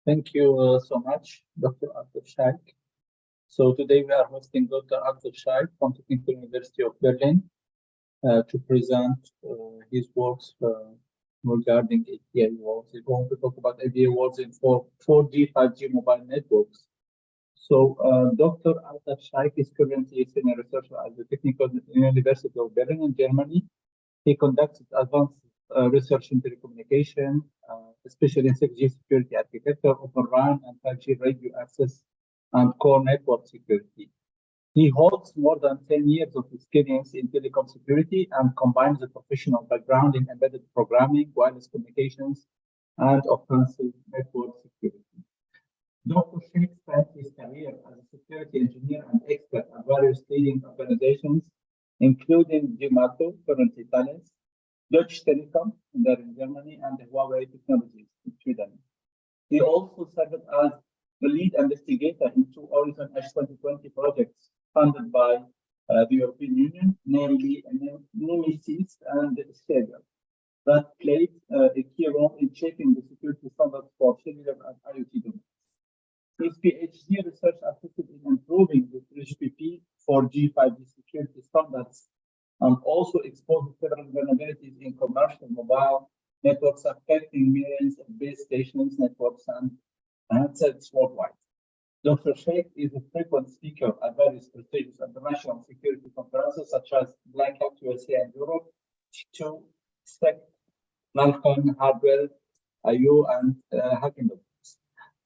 Thank you so much, Dr. Altaf Shaik. So today we are hosting Dr. Altaf Shaik from Technische University of Berlin to present his works regarding API walls. We're going to talk about API walls in 4G, 5G mobile networks. So Dr. Altaf Shaik is currently a senior researcher at the Technical University of Berlin in Germany. He conducts advanced research in telecommunication, especially in 6G security architecture, Open RAN, and 5G radio access and core network security. He holds more than 10 years of experience in telecom security and combines a professional background in embedded programming, wireless communications, and offensive network security. Dr. Shaik spent his career as a security engineer and expert at various leading organizations, including Gemalto, currently Thales, Deutsche Telekom there in Germany, and Huawei Technologies in Sweden. He also served as the lead investigator in two Horizon Edge 2020 projects funded by the European Union, namely Nemesis and Stagger, that played a key role in shaping the security standards for cellular and IoT domains. His PhD research assisted in improving the 3GPP 4G 5G security standards and also exposed several vulnerabilities in commercial mobile networks affecting millions of base stations, networks, and handsets worldwide. Dr. Shaik is a frequent speaker at various prestigious international security conferences such as Black Hat USA and Europe, T2, STEC, Malcolm, Hardware, IU, and Hacking,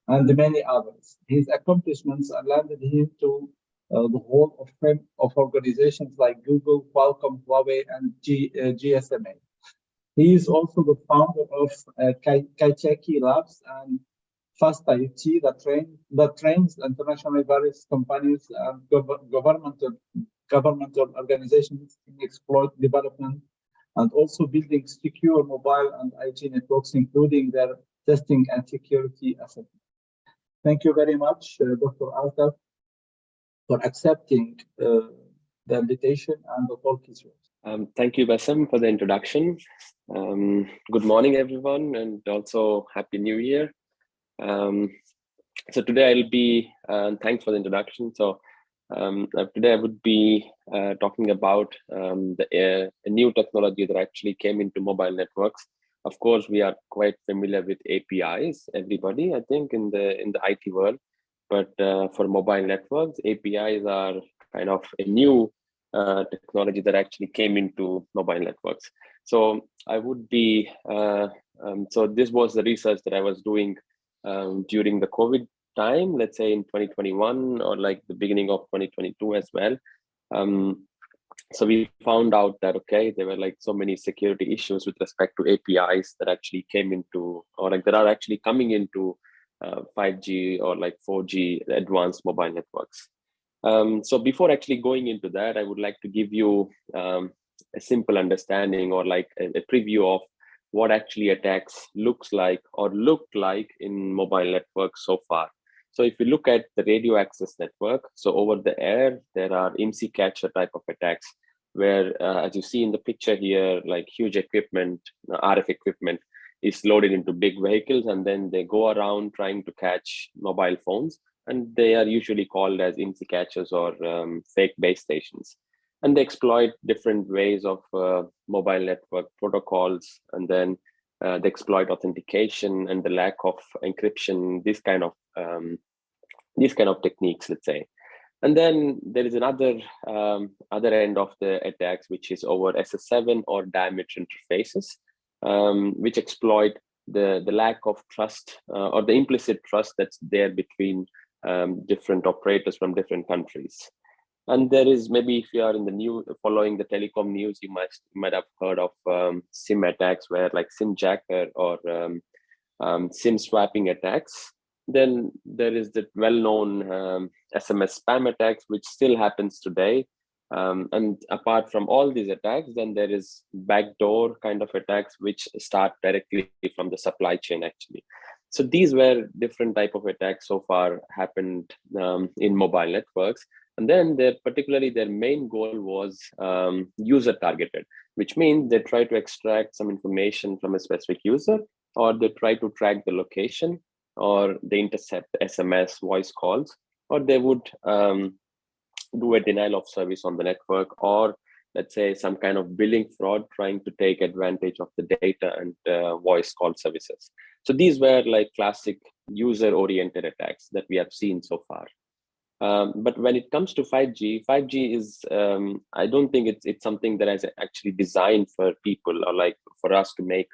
and many others. His accomplishments landed him to the Hall of Fame of organizations like Google, Qualcomm, Huawei, and GSMA. He is also the founder of Kaicheki Labs and Fast IoT that trains internationally various companies and governmental organizations in exploit development and also building secure mobile and IoT networks, including their testing and security assessment. Thank you very much, Dr. Altaf, for accepting the invitation, and the talk is yours. Thank you, Bassem, for the introduction. Good morning, everyone, and also Happy New Year. So today I'll be, thanks for the introduction. So today I would be talking about a new technology that actually came into mobile networks. Of course, we are quite familiar with APIs, everybody, I think, in the IT world. But for mobile networks, APIs are kind of a new technology that actually came into mobile networks. So I would be, so this was the research that I was doing during the COVID time, let's say in 2021 or like the beginning of 2022 as well. So we found out that, okay, there were like so many security issues with respect to APIs that actually came into, or like that are actually coming into 5G or like 4G advanced mobile networks. So before actually going into that, I would like to give you a simple understanding or like a preview of what actually attacks looks like or looked like in mobile networks so far. So if you look at the radio access network, so over the air, there are IMSI catcher type of attacks where, as you see in the picture here, like huge equipment, RF equipment is loaded into big vehicles, and then they go around trying to catch mobile phones. And they are usually called as IMSI catchers or fake base stations. And they exploit different ways of mobile network protocols, and then they exploit authentication and the lack of encryption, this kind of techniques, let's say. And then there is another other end of the attacks, which is over SS7 or diameter interfaces, which exploit the lack of trust or the implicit trust that's there between different operators from different countries. And there is, maybe if you are in the news, following the telecom news, you might have heard of SIM attacks, where like SIM jacker or SIM swapping attacks. Then there is the well-known SMS spam attacks, which still happens today. And apart from all these attacks, then there is backdoor kind of attacks, which start directly from the supply chain, actually. So these were different type of attacks so far happened in mobile networks. And then particularly their main goal was user targeted, which means they try to extract some information from a specific user, or they try to track the location or they intercept SMS voice calls, or they would do a denial of service on the network, or let's say some kind of billing fraud trying to take advantage of the data and voice call services. So these were like classic user-oriented attacks that we have seen so far. But when it comes to 5G, 5G is, I don't think it's something that is actually designed for people, or like for us to make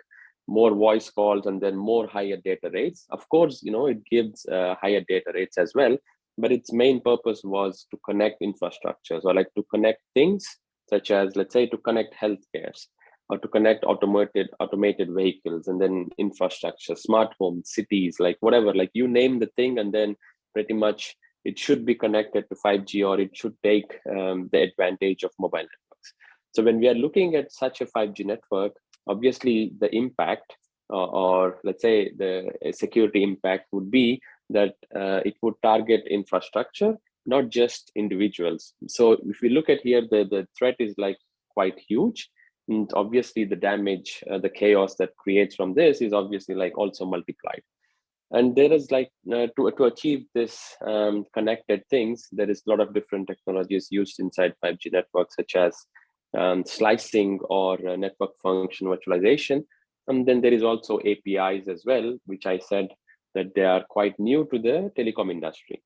more voice calls and then more higher data rates. Of course, it gives higher data rates as well, but its main purpose was to connect infrastructures, or like to connect things such as, let's say, to connect healthcares, or to connect automated vehicles, and then infrastructure, smart homes, cities, like whatever, like you name the thing, and then pretty much it should be connected to 5G, or it should take the advantage of mobile networks. So when we are looking at such a 5G network, obviously the impact, or let's say the security impact, would be that it would target infrastructure, not just individuals. So if we look at here, the threat is like quite huge. And obviously the damage, the chaos that creates from this is obviously like also multiplied. And there is like, to achieve this connected things, there is a lot of different technologies used inside 5G networks, such as slicing or network function virtualization. And then there is also APIs as well, which I said that they are quite new to the telecom industry.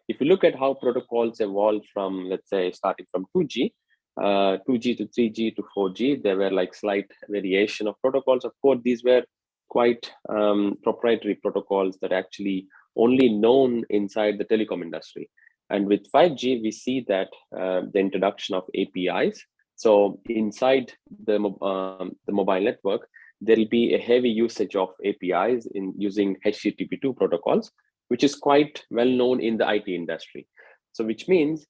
If you look at how protocols evolved from, let's say, starting from 2G to 3G to 4G, there were like slight variation of protocols. Of course, these were quite proprietary protocols that actually only known inside the telecom industry. And with 5G, we see that the introduction of APIs. So inside the mobile network, there'll be a heavy usage of APIs in using HTTP2 protocols, which is quite well known in the IT industry. So which means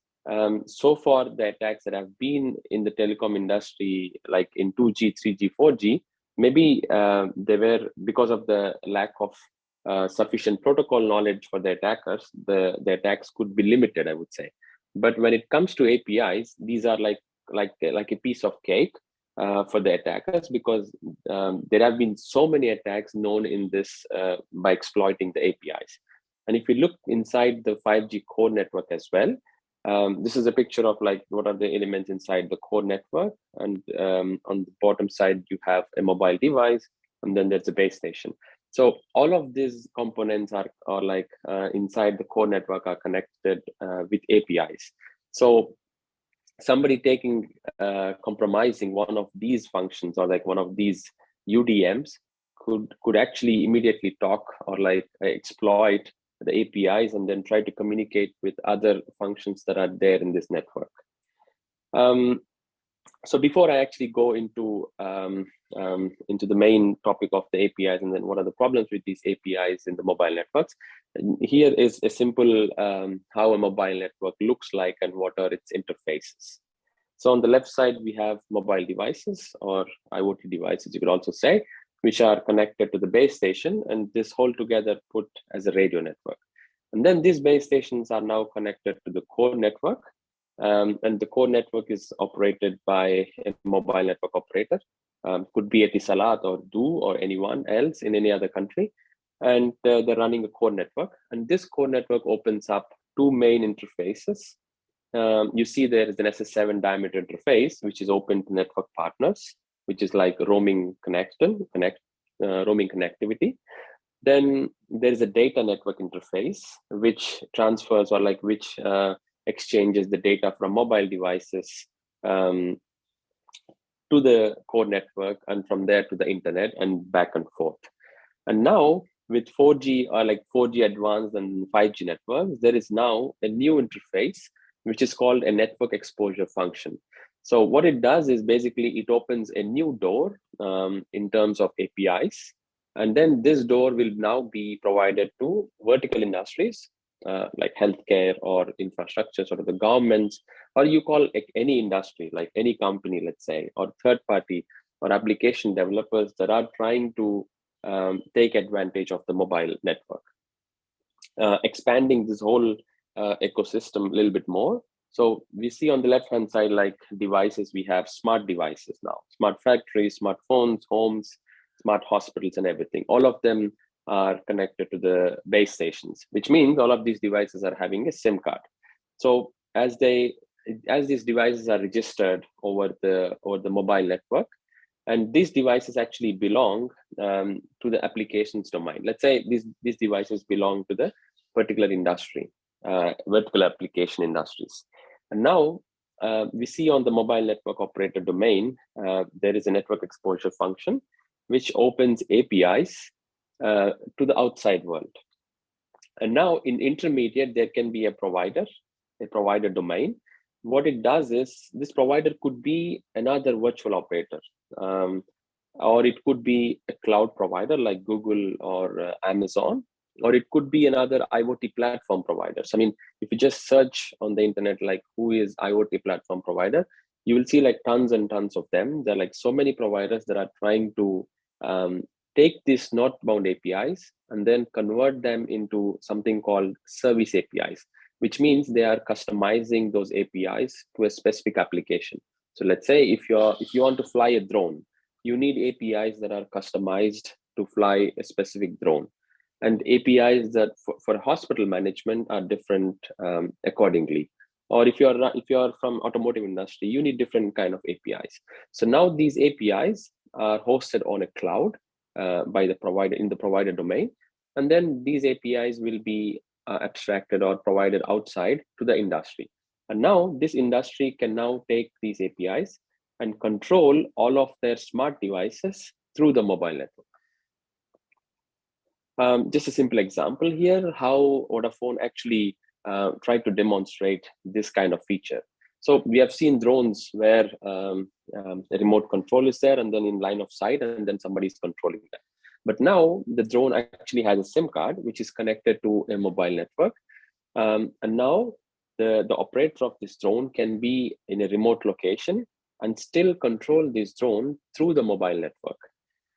so far the attacks that have been in the telecom industry, like in 2G, 3G, 4G, maybe they were because of the lack of sufficient protocol knowledge for the attackers, the attacks could be limited, I would say. But when it comes to APIs, these are like a piece of cake for the attackers, because there have been so many attacks known in this by exploiting the APIs. And if you look inside the 5G core network as well, this is a picture of like what are the elements inside the core network. And on the bottom side, you have a mobile device, and then there's a base station. So all of these components are like inside the core network are connected with APIs. So somebody compromising one of these functions, or like one of these UDMs, could actually immediately talk or like exploit the APIs and then try to communicate with other functions that are there in this network. So before I actually go into the main topic of the APIs and then what are the problems with these APIs in the mobile networks, here is a simple how a mobile network looks like and what are its interfaces. So on the left side, we have mobile devices, or IoT devices, you could also say, which are connected to the base station, and this whole together put as a radio network. And then these base stations are now connected to the core network, and the core network is operated by a mobile network operator. Could be Etisalat or Du or anyone else in any other country, and they're running a core network. And this core network opens up two main interfaces. You see there is an SS7 diameter interface, which is open to network partners, which is like roaming connectivity. Then there's a data network interface, which transfers or like which exchanges the data from mobile devices to the core network, and from there to the internet and back and forth. And now with 4G or like 4G advanced and 5G networks, there is now a new interface, which is called a network exposure function. So what it does is basically it opens a new door in terms of APIs. And then this door will now be provided to vertical industries like healthcare or infrastructure, sort of the governments, or you call it any industry, like any company, let's say, or third party or application developers that are trying to take advantage of the mobile network. Expanding this whole ecosystem a little bit more. So we see on the left-hand side, like devices, we have smart devices now, smart factories, smartphones, homes, smart hospitals, and everything. All of them are connected to the base stations, which means all of these devices are having a SIM card. So as these devices are registered over the mobile network, and these devices actually belong to the applications domain. Let's say these devices belong to the particular industry, vertical application industries. And now we see on the mobile network operator domain, there is a network exposure function, which opens APIs to the outside world. And now in intermediate, there can be a provider domain. What it does is this provider could be another virtual operator, or it could be a cloud provider like Google or Amazon, or it could be another IoT platform provider. So, I mean, if you just search on the internet, like who is IoT platform provider, you will see like tons and tons of them. There are like so many providers that are trying to take these northbound APIs and then convert them into something called service APIs, which means they are customizing those APIs to a specific application. So let's say if you want to fly a drone, you need APIs that are customized to fly a specific drone. And APIs that for hospital management are different accordingly. Or if you're from automotive industry, you need different kind of APIs. So now these APIs are hosted on a cloud by the provider in the provider domain, and then these APIs will be abstracted or provided outside to the industry. And now this industry can now take these APIs and control all of their smart devices through the mobile network. Just a simple example here, how Vodafone actually tried to demonstrate this kind of feature. So we have seen drones where a remote control is there and then in line of sight, and then somebody is controlling that. But now the drone actually has a SIM card, which is connected to a mobile network. And now the operator of this drone can be in a remote location and still control this drone through the mobile network.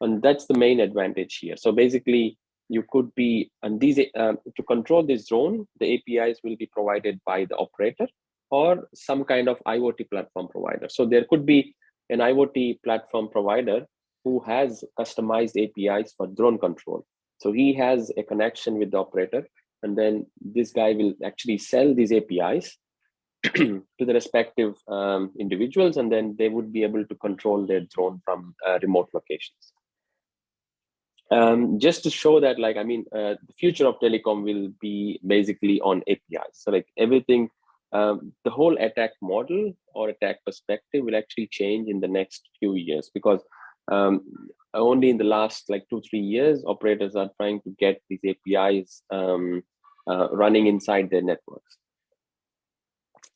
And that's the main advantage here. So basically, you could be, and these to control this drone, the APIs will be provided by the operator or some kind of IoT platform provider. So there could be an IoT platform provider who has customized APIs for drone control. So he has a connection with the operator, and then this guy will actually sell these APIs to the respective individuals, and then they would be able to control their drone from remote locations. Just to show that, like, I mean, the future of telecom will be basically on APIs. So like everything, the whole attack model or attack perspective will actually change in the next few years, because only in the last like 2-3 years, operators are trying to get these APIs running inside their networks.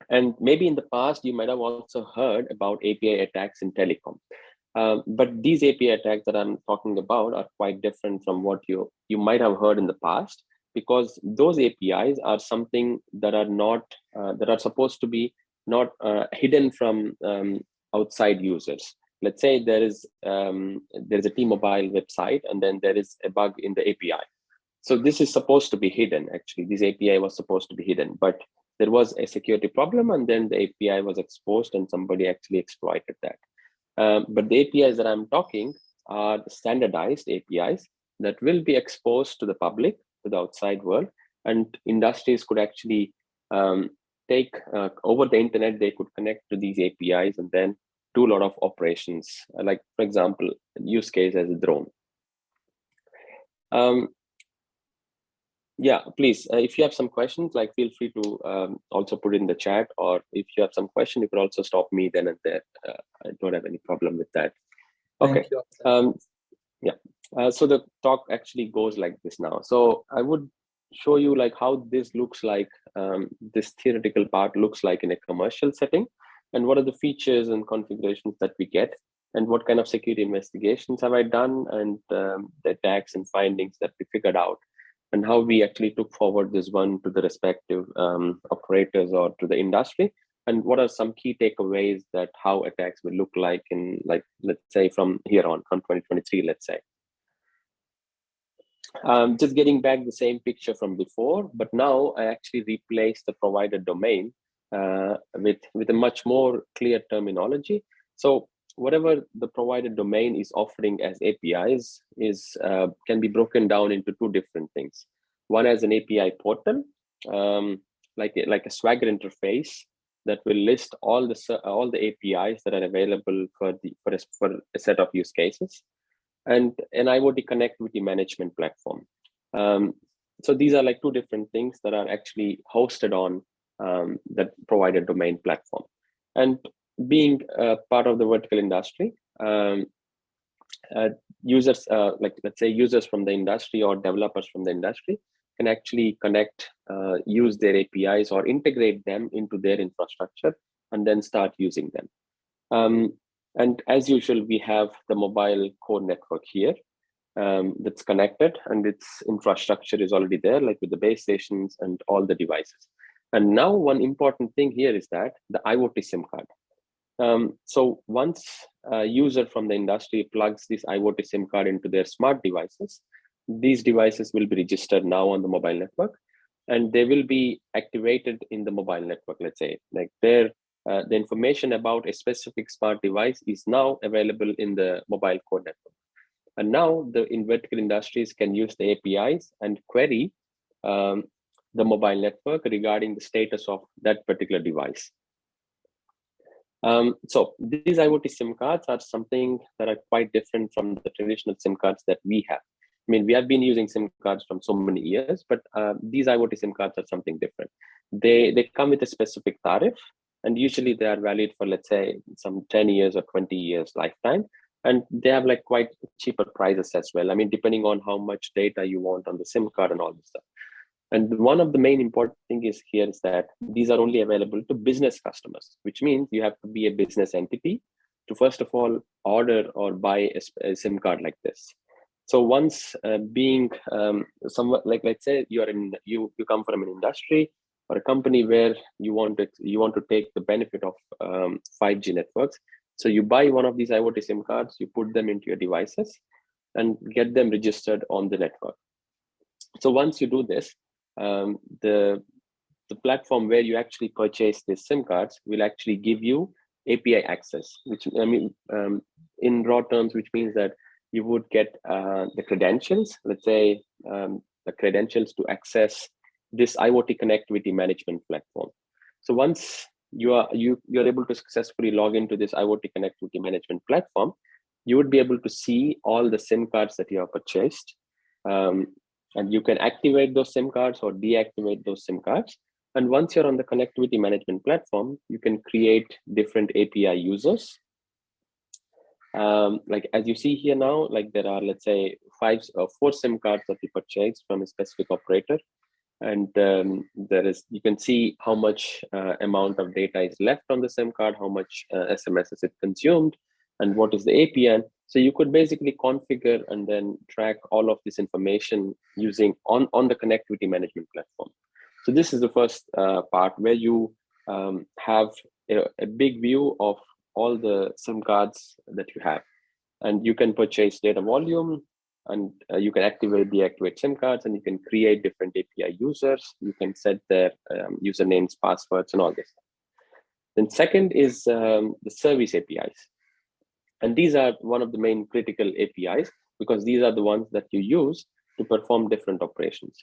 And maybe in the past, you might have also heard about API attacks in telecom. But these API attacks that I'm talking about are quite different from what you might have heard in the past, because those APIs are something that are not that are supposed to be not hidden from outside users. Let's say there is a T-Mobile website, and then there is a bug in the API. So this is supposed to be hidden. Actually, this API was supposed to be hidden, but there was a security problem, and then the API was exposed, and somebody actually exploited that. But the APIs that I'm talking are standardized APIs that will be exposed to the public, to the outside world, and industries could actually take over the internet. They could connect to these APIs and then do a lot of operations, like, for example, use case as a drone. Yeah, please, if you have some questions, like, feel free to also put in the chat, or if you have some question, you could also stop me then and there. I don't have any problem with that. Okay. Yeah. So the talk actually goes like this now. So I would show you like how this looks like, this theoretical part looks like in a commercial setting, and what are the features and configurations that we get, and what kind of security investigations have I done, and the attacks and findings that we figured out, and how we actually took forward this one to the respective operators or to the industry, and what are some key takeaways that how attacks will look like in, like, let's say from here on, from 2023, let's say. Just getting back the same picture from before, but now I actually replaced the provider domain with a much more clear terminology. So whatever the provided domain is offering as APIs can be broken down into two different things. One as an API portal, like a Swagger interface that will list all the APIs that are available for a set of use cases, and an IoT connectivity management platform. So these are like two different things that are actually hosted on that provided domain platform. And being part of the vertical industry, users, like let's say users from the industry or developers from the industry can actually connect, use their APIs or integrate them into their infrastructure and then start using them. And as usual, we have the mobile core network here that's connected, and its infrastructure is already there, like with the base stations and all the devices. And now one important thing here is that the IoT SIM card. So once a user from the industry plugs this IoT SIM card into their smart devices, these devices will be registered now on the mobile network, and they will be activated in the mobile network. Let's say like the information about a specific smart device is now available in the mobile core network. And now the vertical industries can use the APIs and query the mobile network regarding the status of that particular device. So these IoT SIM cards are something that are quite different from the traditional SIM cards that we have. I mean, we have been using SIM cards from so many years, but these IoT SIM cards are something different. They come with a specific tariff, and usually they are valid for, let's say, some 10 years or 20 years lifetime. And they have like quite cheaper prices as well. I mean, depending on how much data you want on the SIM card and all this stuff. And one of the main important things here is that these are only available to business customers, which means you have to be a business entity to first of all order or buy a SIM card like this. So once being somewhat, like let's say you come from an industry or a company where you want to take the benefit of 5G networks. So you buy one of these IoT SIM cards, you put them into your devices and get them registered on the network. So once you do this, the platform where you actually purchase these SIM cards will actually give you API access, which I mean, in raw terms, which means that you would get the credentials, let's say the credentials to access this IoT connectivity management platform. So once you're able to successfully log into this IoT connectivity management platform, you would be able to see all the SIM cards that you have purchased. And you can activate those SIM cards or deactivate those SIM cards. And once you're on the connectivity management platform, you can create different API users. Like as you see here now, like there are, let's say, 4 SIM cards that you purchased from a specific operator. And you can see how much amount of data is left on the SIM card, how much SMS is it consumed, and what is the APN. So you could basically configure and then track all of this information using on the connectivity management platform. So this is the first part where you have a big view of all the SIM cards that you have, and you can purchase data volume, and you can activate, deactivate SIM cards, and you can create different API users. You can set their usernames, passwords, and all this. Then second is the service APIs. And these are one of the main critical APIs because these are the ones that you use to perform different operations.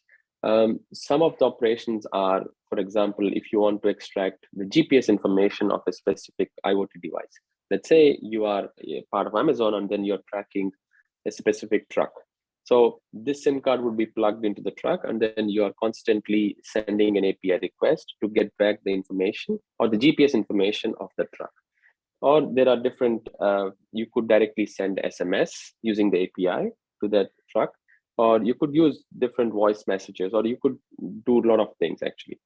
Some of the operations are, for example, if you want to extract the GPS information of a specific IoT device. Let's say you are a part of Amazon and then you're tracking a specific truck. So this SIM card would be plugged into the truck, and then you are constantly sending an API request to get back the information or the GPS information of the truck. Or there are different, you could directly send SMS using the API to that truck, or you could use different voice messages, or you could do a lot of things actually.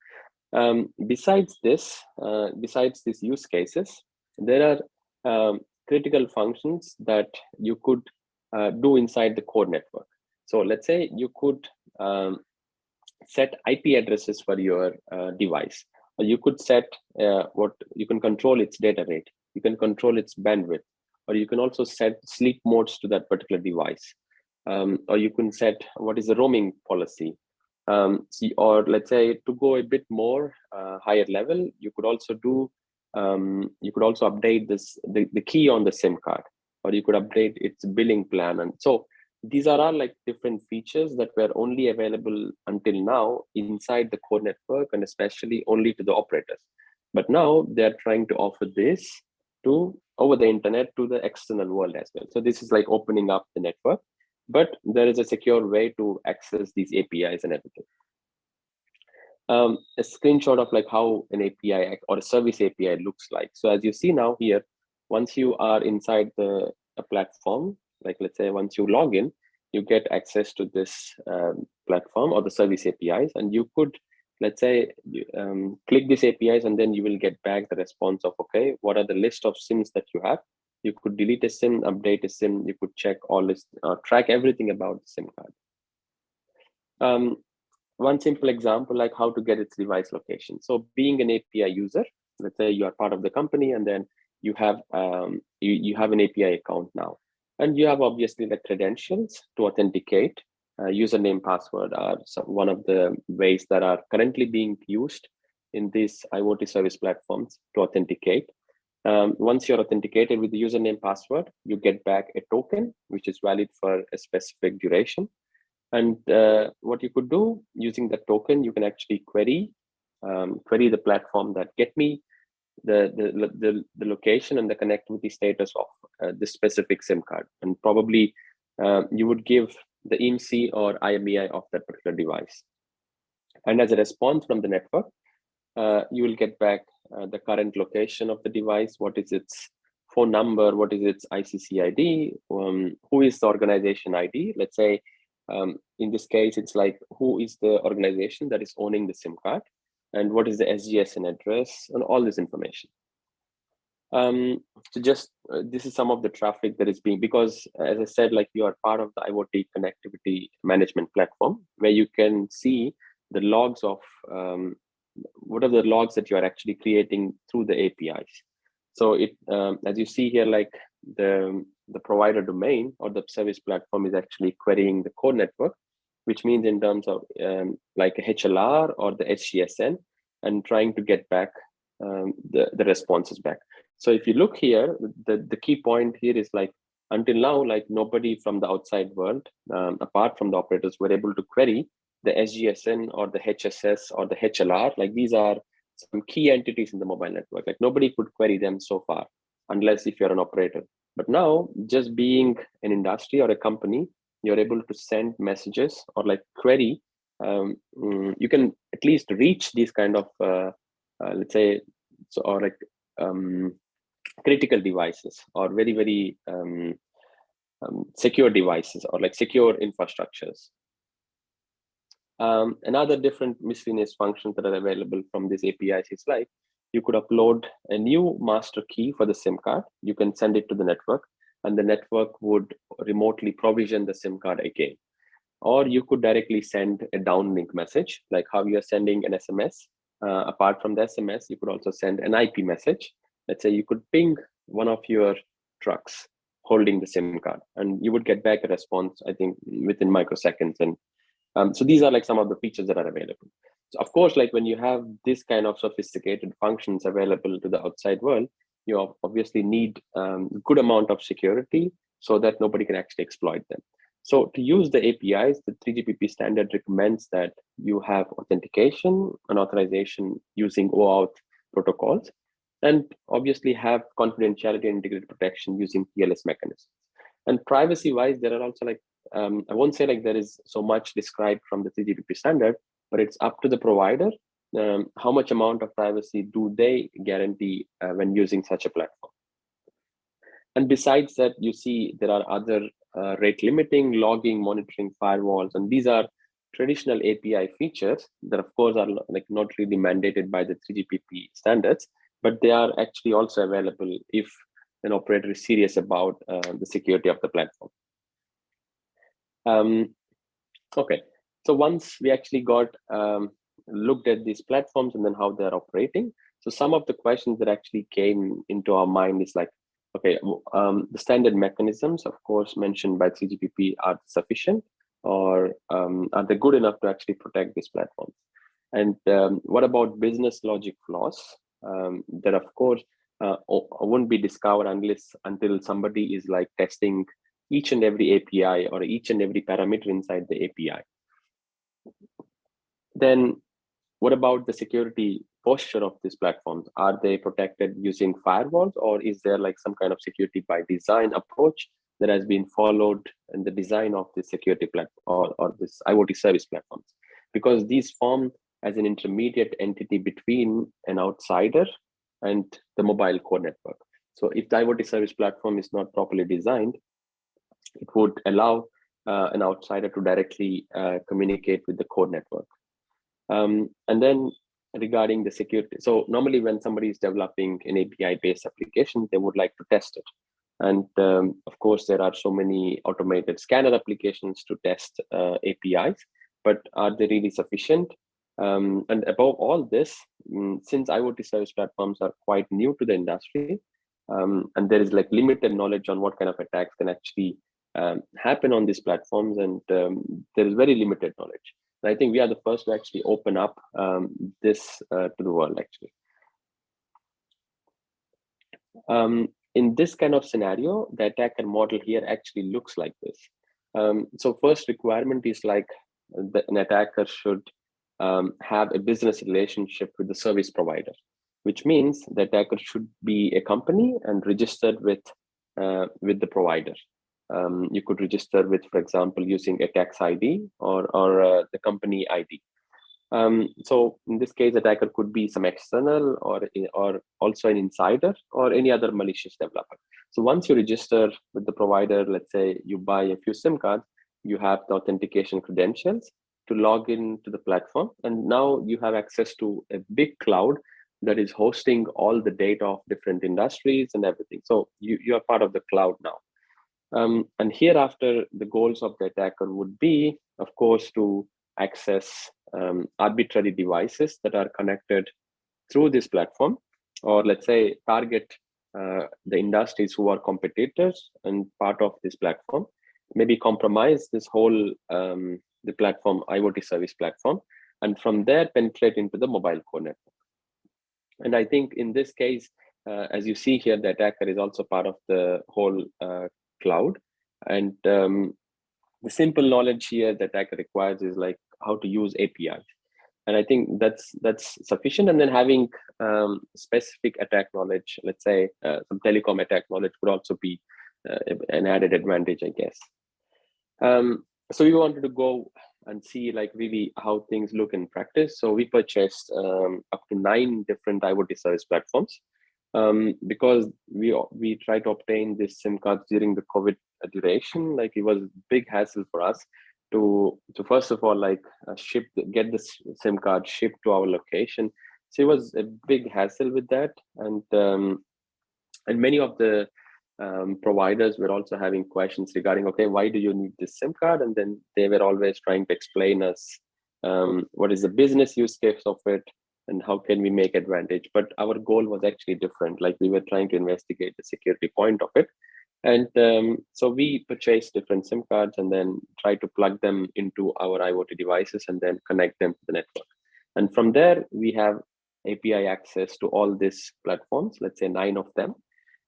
Besides these use cases, there are critical functions that you could do inside the core network. So let's say you could set IP addresses for your device, or you could set you can control its data rate, you can control its bandwidth, or you can also set sleep modes to that particular device, or you can set what is the roaming policy. Or let's say to go a bit more higher level, you could also do You could also update the key on the SIM card, or you could update its billing plan. And so these are all like different features that were only available until now inside the core network, and especially only to the operators. But now they're trying to offer this to over the internet to the external world as well. So this is like opening up the network, but there is a secure way to access these APIs and everything. A screenshot of like how an API or a service API looks like. So as you see now here, once you are inside a platform, like let's say once you log in, you get access to this platform or the service APIs, and you could, let's say, click these APIs, and then you will get back the response of, okay, what are the list of SIMs that you have? You could delete a SIM, update a SIM, you could check all this, track everything about the SIM card. One simple example, like how to get its device location. So being an API user, let's say you are part of the company, and then you have you have an API account now, and you have obviously the credentials to authenticate. Username, password are one of the ways that are currently being used in these IoT service platforms to authenticate. Once you're authenticated with the username, password, you get back a token, which is valid for a specific duration. And what you could do using the token, you can actually query the platform that get me the location and the connectivity status of this specific SIM card. And probably you would give the IMSI or IMEI of that particular device. And as a response from the network, you will get back the current location of the device, what is its phone number, what is its ICC ID, who is the organization ID. Let's say, in this case, it's like who is the organization that is owning the SIM card, and what is the SGSN address, and all this information. So just this is some of the traffic that is being, because as I said, like you are part of the IoT connectivity management platform, where you can see the logs of what are the logs that you are actually creating through the APIs. So it, as you see here, like the provider domain or the service platform is actually querying the core network, which means in terms of like a HLR or the SGSN, and trying to get back the responses back. So if you look here, the key point here is like, until now, like nobody from the outside world, apart from the operators, were able to query the SGSN or the HSS or the HLR. Like these are some key entities in the mobile network. Like nobody could query them so far, unless if you're an operator. But now, just being an industry or a company, you're able to send messages or like query. You can at least reach these kind of, let's say, so, or like critical devices, or very, very secure devices, or like secure infrastructures. Another different miscellaneous functions that are available from these APIs is like, you could upload a new master key for the SIM card. You can send it to the network, and the network would remotely provision the SIM card again. Or you could directly send a downlink message, like how you're sending an SMS. Apart from the SMS, you could also send an IP message. Let's say you could ping one of your trucks holding the SIM card, and you would get back a response, I think, within microseconds. And so these are like some of the features that are available. So of course, like when you have this kind of sophisticated functions available to the outside world, you obviously need a good amount of security so that nobody can actually exploit them. So to use the APIs, the 3GPP standard recommends that you have authentication and authorization using OAuth protocols, and obviously have confidentiality and integrity protection using TLS mechanisms. And privacy-wise, there are also like, I won't say like there is so much described from the 3GPP standard, but it's up to the provider. How much amount of privacy do they guarantee when using such a platform? And besides that, you see there are other rate limiting, logging, monitoring, firewalls, and these are traditional API features that of course are like not really mandated by the 3GPP standards, but they are actually also available if an operator is serious about the security of the platform. Okay, so once we actually got looked at these platforms and then how they're operating, so some of the questions that actually came into our mind is like, okay, the standard mechanisms, of course, mentioned by 3GPP are sufficient, or are they good enough to actually protect these platforms? And what about business logic flaws? that of course won't be discovered until somebody is like testing each and every API or each and every parameter inside the API. Then what about the security posture of these platforms? Are they protected using firewalls, or is there like some kind of security by design approach that has been followed in the design of the security platform or this IoT service platforms? Because these form as an intermediate entity between an outsider and the mobile core network. So if the IoT service platform is not properly designed, it would allow an outsider to directly communicate with the core network. And then regarding the security, so normally when somebody is developing an API-based application, they would like to test it. And of course, there are so many automated scanner applications to test APIs, but are they really sufficient? And above all this, since IoT service platforms are quite new to the industry, and there is like limited knowledge on what kind of attacks can actually happen on these platforms, and there is very limited knowledge. And I think we are the first to actually open up this to the world, actually. In this kind of scenario, the attacker model here actually looks like this. So first requirement is like an attacker should have a business relationship with the service provider, which means the attacker should be a company and registered with the provider. You could register with, for example, using a tax ID or the company ID. So in this case, attacker could be some external or also an insider or any other malicious developer. So once you register with the provider, let's say you buy a few SIM cards, you have the authentication credentials to log in to the platform. And now you have access to a big cloud that is hosting all the data of different industries and everything. So you are part of the cloud now. And hereafter, the goals of the attacker would be, of course, to access arbitrary devices that are connected through this platform, or let's say target the industries who are competitors and part of this platform, maybe compromise this whole the platform IoT service platform, and from there penetrate into the mobile core network. And I think in this case, as you see here, the attacker is also part of the whole cloud. And the simple knowledge here the attacker requires is like how to use APIs. And I think that's sufficient. And then having specific attack knowledge, let's say some telecom attack knowledge would also be an added advantage, I guess. So we wanted to go and see like really how things look in practice. So we purchased up to 9 different IoT service platforms because we tried to obtain this SIM cards during the COVID duration. Like it was a big hassle for us to first of all like get this SIM card shipped to our location. So it was a big hassle with that, and many of the providers were also having questions regarding, okay, why do you need this SIM card? And then they were always trying to explain us what is the business use case of it and how can we make advantage. But our goal was actually different. Like we were trying to investigate the security point of it. And so we purchased different SIM cards and then tried to plug them into our IoT devices and then connect them to the network. And from there, we have API access to all these platforms, let's say 9 of them.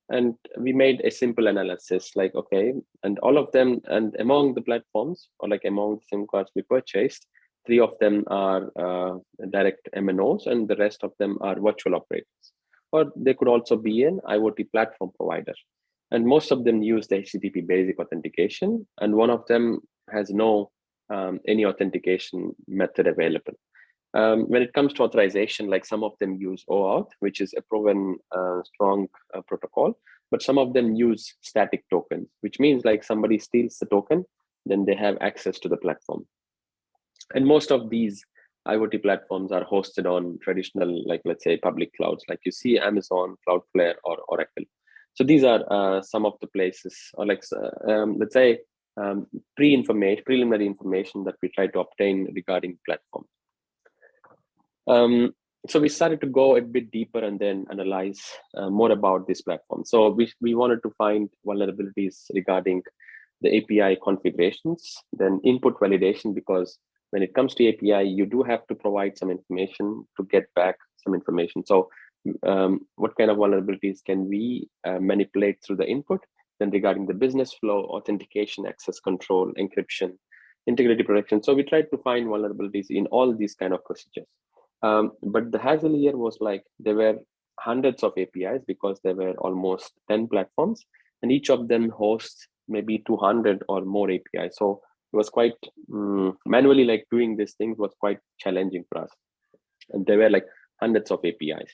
And we made a simple analysis like, okay, and all of them, and among the platforms or like among the SIM cards we purchased, 3 of them are direct MNOs and the rest of them are virtual operators. Or they could also be an IoT platform provider. And most of them use the HTTP basic authentication. And one of them has no any authentication method available. When it comes to authorization, like some of them use OAuth, which is a proven strong protocol, but some of them use static tokens, which means like somebody steals the token, then they have access to the platform. And most of these IoT platforms are hosted on traditional, like let's say public clouds, like you see Amazon, Cloudflare, or Oracle. So these are some of the places, or like let's say preliminary information that we try to obtain regarding platform. So we started to go a bit deeper and then analyze more about this platform. So we wanted to find vulnerabilities regarding the API configurations, then input validation, because when it comes to API, you do have to provide some information to get back some information. So what kind of vulnerabilities can we manipulate through the input, then regarding the business flow, authentication, access control, encryption, integrity protection. So we tried to find vulnerabilities in all these kind of procedures. But the hassle here was like there were hundreds of APIs because there were almost 10 platforms, and each of them hosts maybe 200 or more APIs. So it was quite manually, like doing these things was quite challenging for us. And there were like hundreds of APIs.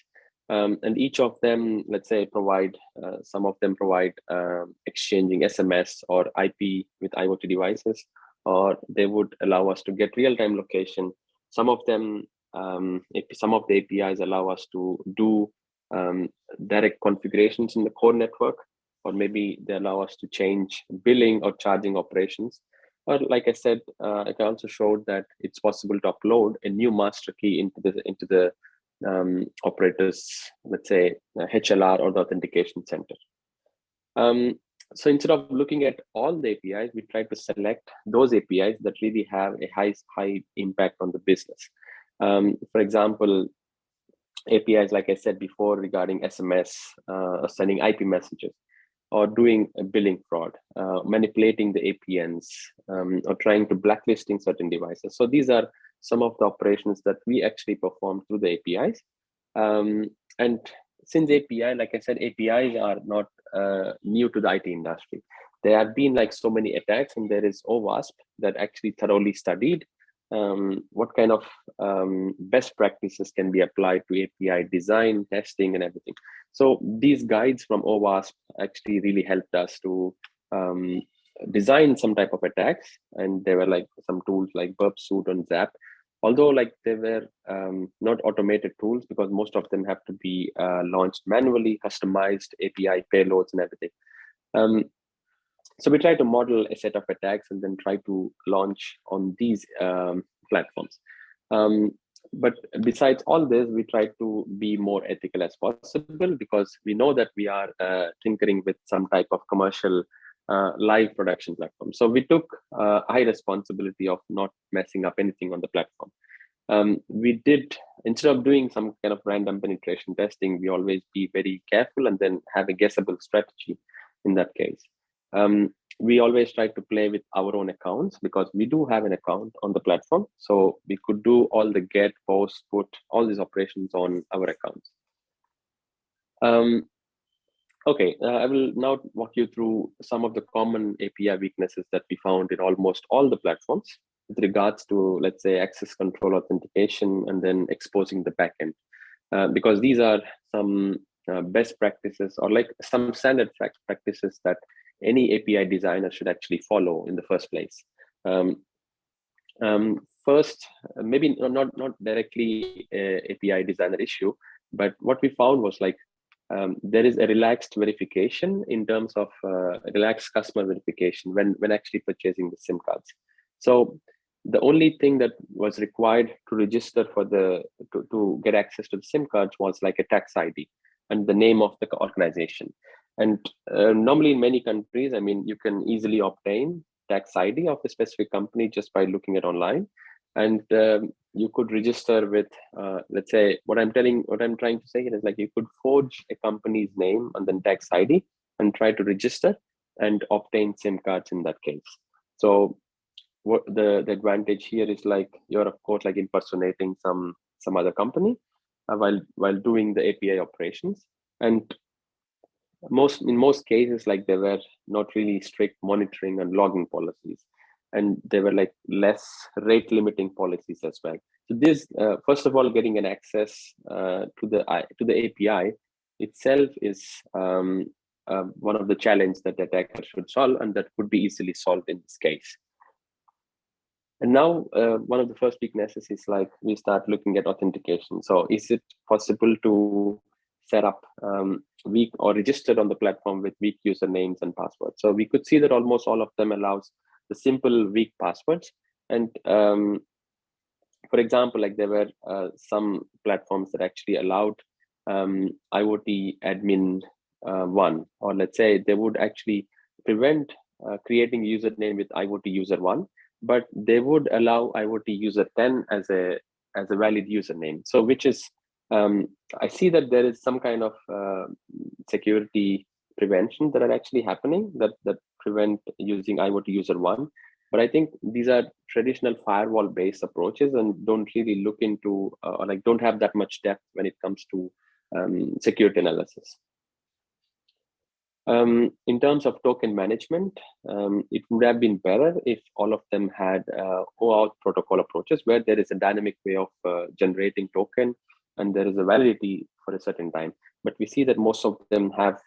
And each of them, let's say, provide, some of them provide exchanging SMS or IP with IoT devices, or they would allow us to get real-time location. Some of them, some of the APIs allow us to do direct configurations in the core network, or maybe they allow us to change billing or charging operations. Or like I said, I also showed that it's possible to upload a new master key into the operators, let's say HLR or the authentication center. So instead of looking at all the APIs, we try to select those APIs that really have a high impact on the business. For example, APIs, like I said before, regarding SMS, sending IP messages, or doing a billing fraud, manipulating the APNs, or trying to blacklisting certain devices. So these are some of the operations that we actually perform through the APIs. And since API, like I said, APIs are not new to the IT industry. There have been like so many attacks, and there is OWASP that actually thoroughly studied what kind of best practices can be applied to API design, testing, and everything. So these guides from OWASP actually really helped us to design some type of attacks. And there were like some tools like Burp Suite and Zap. Although like they were not automated tools, because most of them have to be launched manually, customized API payloads and everything. So we try to model a set of attacks and then try to launch on these platforms. But besides all this, we try to be more ethical as possible, because we know that we are tinkering with some type of commercial live production platform. So we took high responsibility of not messing up anything on the platform. We did, instead of doing some kind of random penetration testing, we always be very careful and then have a guessable strategy in that case. We always try to play with our own accounts, because we do have an account on the platform. So we could do all the get, post, put, all these operations on our accounts. Okay, I will now walk you through some of the common API weaknesses that we found in almost all the platforms with regards to, let's say, access control, authentication, and then exposing the backend. Because these are some best practices, or like some standard practices that any API designer should actually follow in the first place. First, maybe not directly a API designer issue, but what we found was like there is a relaxed verification in terms of relaxed customer verification when actually purchasing the SIM cards. So the only thing that was required to register for to get access to the SIM cards was like a tax ID and the name of the organization. And normally in many countries, I mean, you can easily obtain tax ID of a specific company just by looking at online. And you could register with, let's say, what I'm trying to say here is like you could forge a company's name and then tax ID and try to register and obtain SIM cards in that case. So what the advantage here is like you're of course like impersonating some other company while doing the API operations. And in most cases, like there were not really strict monitoring and logging policies, and there were like less rate limiting policies as well. So this, first of all, getting an access to the API itself is one of the challenges that the attacker should solve, and that could be easily solved in this case. And now one of the first weaknesses is like we start looking at authentication. So is it possible to set up weak or registered on the platform with weak usernames and passwords? So we could see that almost all of them allows the simple weak passwords. And for example, like there were some platforms that actually allowed IoT admin 1, or let's say they would actually prevent creating username with IoT user 1, but they would allow IoT user 10 as a valid username. So which is I see that there is some kind of security prevention that are actually happening that prevent using IoT user 1. But I think these are traditional firewall-based approaches and don't really look into or like don't have that much depth when it comes to security analysis. In terms of token management, it would have been better if all of them had OAuth protocol approaches where there is a dynamic way of generating token and there is a validity for a certain time. But we see that most of them have,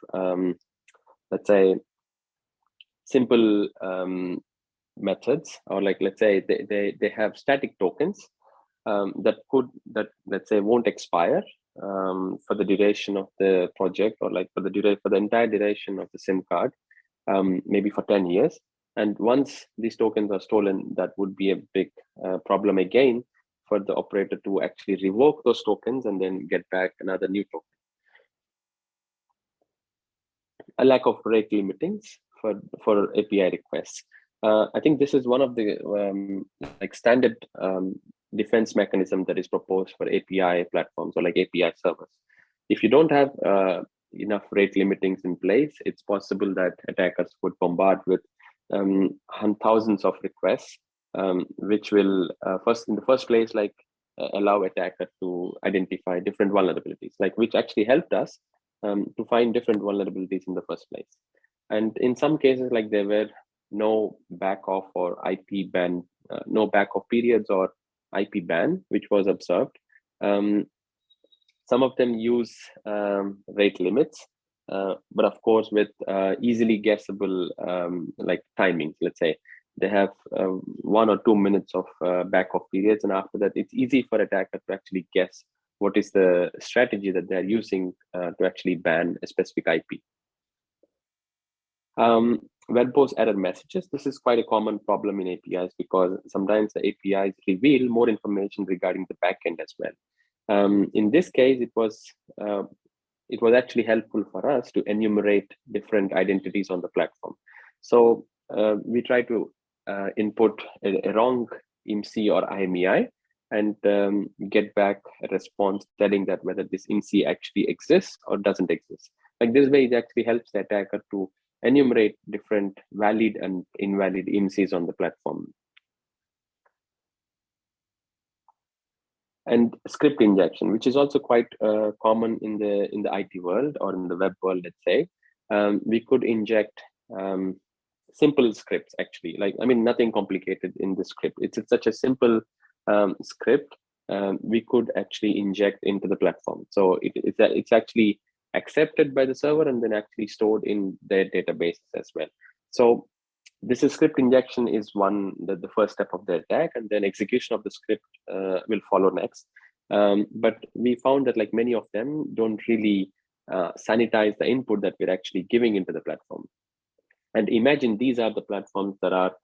let's say, simple methods, or like, let's say they have static tokens that let's say won't expire for the duration of the project, or like for the entire duration of the SIM card, maybe for 10 years. And once these tokens are stolen, that would be a big problem again for the operator to actually revoke those tokens and then get back another new token. A lack of rate limitings for API requests. I think this is one of the like standard defense mechanism that is proposed for API platforms or like API servers. If you don't have enough rate limitings in place, it's possible that attackers would bombard with thousands of requests, which will in the first place, like allow attackers to identify different vulnerabilities, like which actually helped us to find different vulnerabilities in the first place. And in some cases, like there were no backoff or IP ban, no backoff periods or IP ban, which was observed. Some of them use rate limits, but of course with easily guessable like timings. Let's say they have 1 or 2 minutes of backoff periods, and after that, it's easy for attackers to actually guess what is the strategy that they're using to actually ban a specific IP. Verbose error messages. This is quite a common problem in APIs because sometimes the APIs reveal more information regarding the backend as well. In this case, it was actually helpful for us to enumerate different identities on the platform. So we try to input a wrong IMSI or IMEI and get back a response telling that whether this IMSI actually exists or doesn't exist. Like this way, it actually helps the attacker to enumerate different valid and invalid IMSIs on the platform. And script injection, which is also quite common in the IT world or in the web world, let's say. We could inject simple scripts, actually. Like, I mean, nothing complicated in the script. It's such a simple script we could actually inject into the platform. So it's actually accepted by the server and then actually stored in their databases as well. So this script injection is the first step of the attack, and then execution of the script will follow next. But we found that like many of them don't really sanitize the input that we're actually giving into the platform. And imagine these are the platforms that are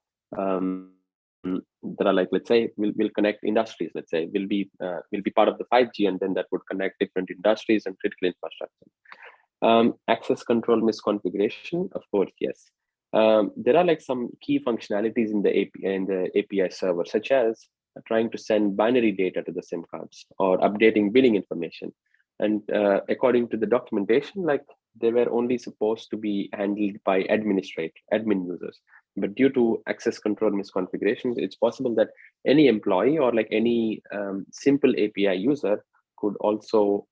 like, let's say, will connect industries. Let's say will be part of the 5G, and then that would connect different industries and critical infrastructure. Access control misconfiguration, of course, yes. There are like some key functionalities in the API server, such as trying to send binary data to the SIM cards or updating billing information. And according to the documentation, like they were only supposed to be handled by admin users. But due to access control misconfigurations, it's possible that any employee or like any simple API user could also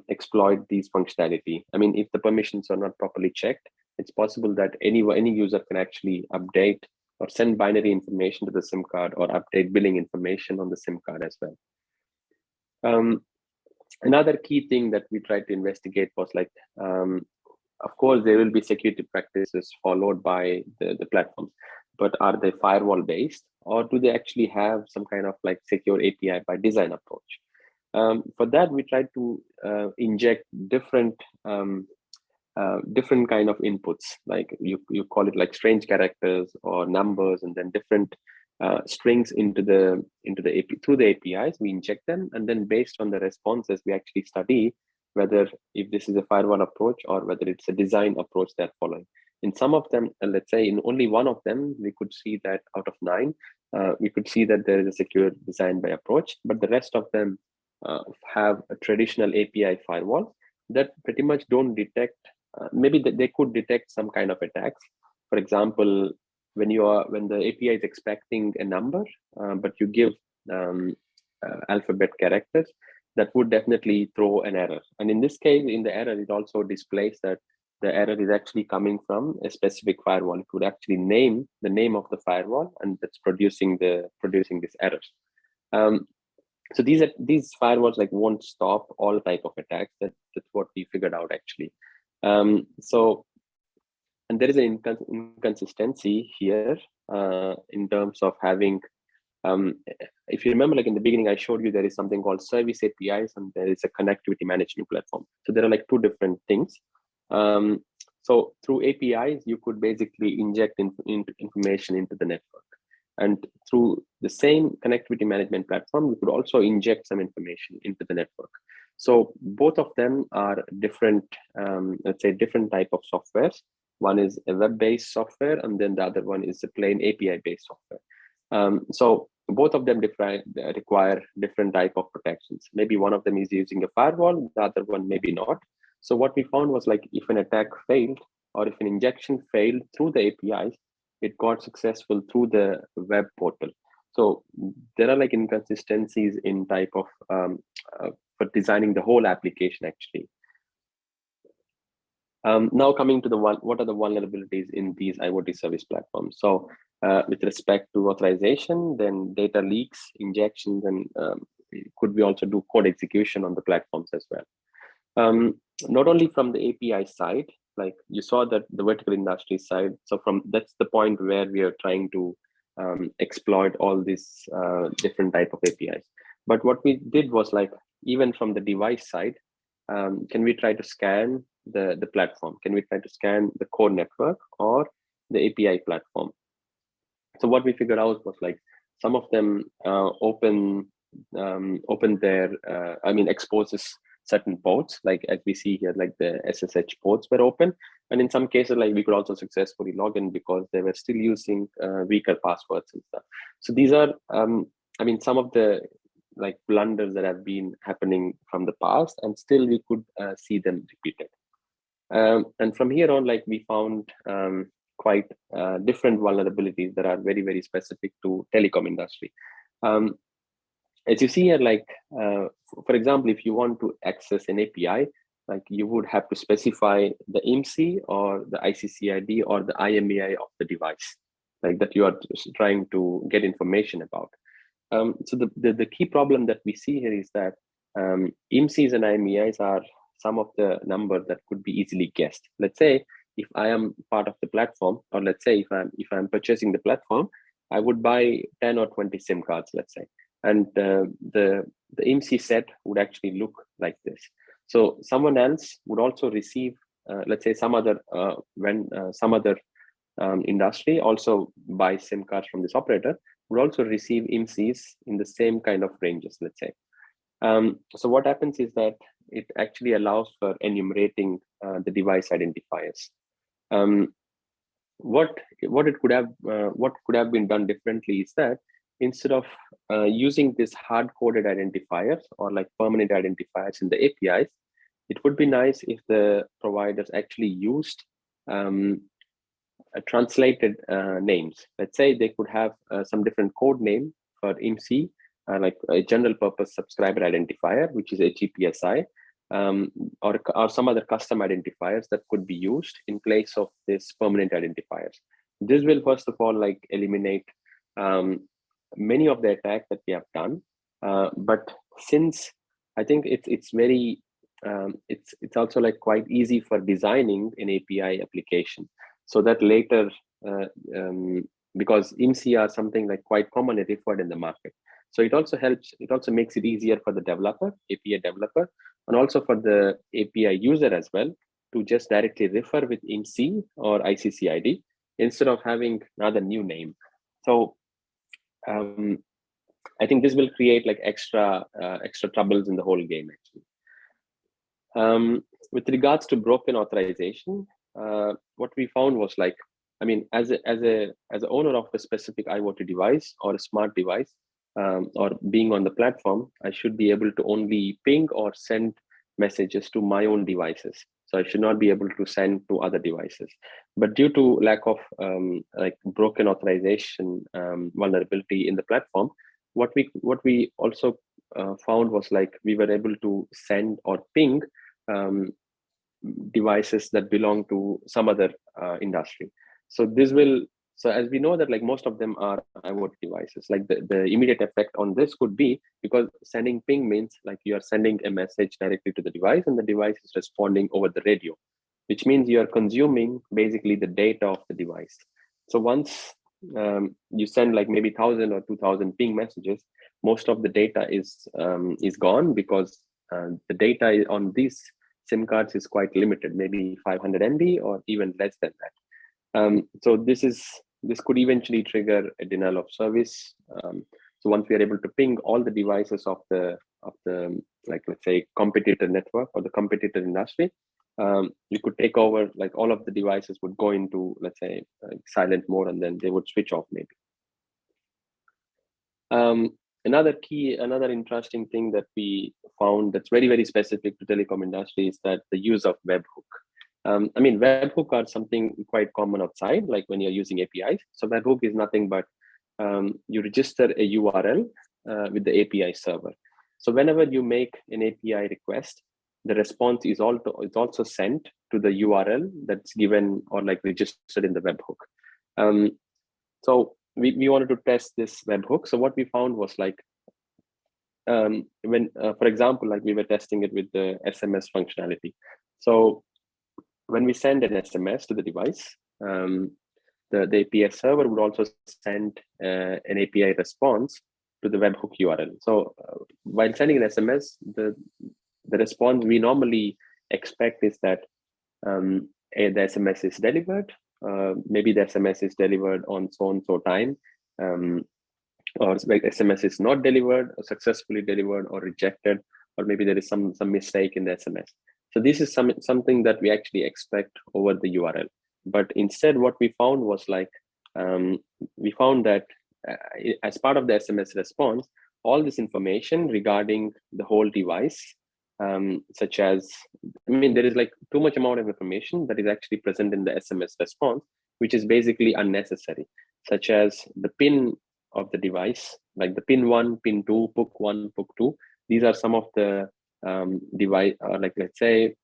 exploit these functionality. I mean, if the permissions are not properly checked, it's possible that any user can actually update or send binary information to the SIM card or update billing information on the SIM card as well. Another key thing that we tried to investigate was like, of course, there will be security practices followed by the platforms, but are they firewall based, or do they actually have some kind of like secure API by design approach? For that, we tried to inject different kind of inputs, like you call it like strange characters or numbers, and then different strings into the API through the APIs. We inject them, and then based on the responses, we actually study whether if this is a firewall approach or whether it's a design approach they're following. In some of them, let's say in only one of them, we could see that out of 9, we could see that there is a secure design by approach, but the rest of them, have a traditional API firewall that pretty much don't detect, maybe they could detect some kind of attacks. For example, when the API is expecting a number, but you give alphabet characters, that would definitely throw an error. And in this case, in the error, it also displays that the error is actually coming from a specific firewall. It would actually name the name of the firewall, and that's producing this error. So these firewalls like won't stop all type of attacks. That's what we figured out actually. And there is an inconsistency here in terms of having. If you remember, like in the beginning, I showed you there is something called service APIs and there is a connectivity management platform. So there are like two different things. So through APIs, you could basically inject information into the network. And through the same connectivity management platform, you could also inject some information into the network. So both of them are different, let's say different type of softwares. One is a web-based software, and then the other one is a plain API-based software. So both of them require different type of protections. Maybe one of them is using a firewall, the other one maybe not. So what we found was like if an attack failed or if an injection failed through the APIs, it got successful through the web portal. So there are like inconsistencies in type of for designing the whole application actually. Now coming to what are the vulnerabilities in these IoT service platforms? So with respect to authorization, then data leaks, injections, and could we also do code execution on the platforms as well? Not only from the API side, like you saw that the vertical industry side. So that's the point where we are trying to exploit all these different type of APIs. But what we did was like, even from the device side, can we try to scan the platform? Can we try to scan the core network or the API platform? So what we figured out was like some of them open their, exposes certain ports, like as we see here, like the SSH ports were open. And in some cases, like we could also successfully log in because they were still using weaker passwords and stuff. So these are, some of the like blunders that have been happening from the past, and still we could see them repeated. And from here on, like we found quite different vulnerabilities that are very, very specific to telecom industry. As you see here, like, for example, if you want to access an API, like you would have to specify the IMSI or the ICCID or the IMEI of the device, like that you are trying to get information about. So the key problem that we see here is that IMSIs and IMEIs are some of the number that could be easily guessed. Let's say if I am part of the platform, or let's say if I'm purchasing the platform, I would buy 10 or 20 SIM cards, let's say. And the IMSI set would actually look like this. So someone else would also receive, let's say some other industry also buys SIM cards from this operator, would also receive IMSIs in the same kind of ranges, let's say. So what happens is that it actually allows for enumerating the device identifiers. What could have been done differently is that instead of using this hard-coded identifiers or like permanent identifiers in the APIs, it would be nice if the providers actually used translated names. Let's say they could have some different code name for IMSI, like a general purpose subscriber identifier, which is a GPSI, or some other custom identifiers that could be used in place of this permanent identifiers. This will first of all like eliminate many of the attacks that we have done, but since I think it's very it's also like quite easy for designing an API application, so that later because IMSI are something like quite commonly referred in the market. So it also helps, it also makes it easier for the developer, API developer, and also for the API user as well to just directly refer with IMSI or ICCID instead of having another new name. So I think this will create like extra troubles in the whole game actually. With regards to broken authorization, what we found was like, I mean, as an owner of a specific IoT device or a smart device, or being on the platform, I should be able to only ping or send messages to my own devices. So I should not be able to send to other devices. But due to lack of like broken authorization vulnerability in the platform, what we also found was like we were able to send or ping devices that belong to some other industry. So this will, so as we know that like most of them are IoT devices, like the immediate effect on this could be, because sending ping means like you are sending a message directly to the device and the device is responding over the radio, which means you are consuming basically the data of the device. So once you send like maybe 1,000 or 2,000 ping messages, most of the data is gone, because the data on these SIM cards is quite limited, maybe 500 MB or even less than that. So this could eventually trigger a denial of service. So once we are able to ping all the devices of the like, let's say, competitor network or the competitor industry, you could take over, like all of the devices would go into, let's say, silent mode, and then they would switch off maybe. Another interesting thing that we found that's very, very specific to telecom industry is that the use of webhook. I mean, webhook are something quite common outside, like when you're using APIs. So webhook is nothing but you register a URL with the API server. So whenever you make an API request, the response is also sent to the URL that's given or like registered in the webhook. So we wanted to test this webhook. So what we found was like, when, for example, like we were testing it with the SMS functionality. So when we send an SMS to the device, the API server would also send an API response to the webhook URL. So while sending an SMS, the response we normally expect is that the SMS is delivered. Maybe the SMS is delivered on so and so time, or SMS is not delivered, or successfully delivered, or rejected, or maybe there is some mistake in the SMS. So this is something that we actually expect over the URL. But instead, what we found was like, we found that as part of the SMS response, all this information regarding the whole device, such as, I mean, there is like too much amount of information that is actually present in the SMS response, which is basically unnecessary, such as the PIN of the device, like the PIN 1, PIN 2, PUC 1, PUC 2. These are some of the device, like let's say,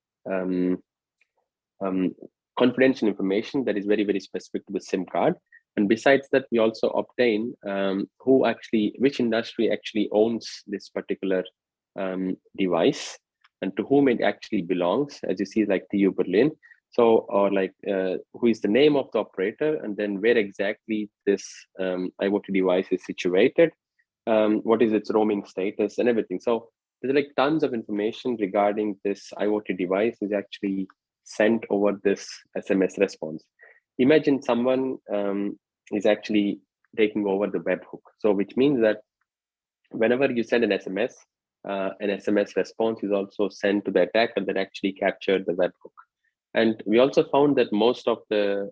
confidential information that is very, very specific to the SIM card. And besides that, we also obtain which industry actually owns this particular device and to whom it actually belongs, as you see, like TU Berlin. So, or like who is the name of the operator, and then where exactly this IoT device is situated, what is its roaming status and everything. So there's like tons of information regarding this IoT device is actually sent over this SMS response. Imagine someone is actually taking over the webhook. So which means that whenever you send an SMS response is also sent to the attacker that actually captured the webhook. And we also found that most of the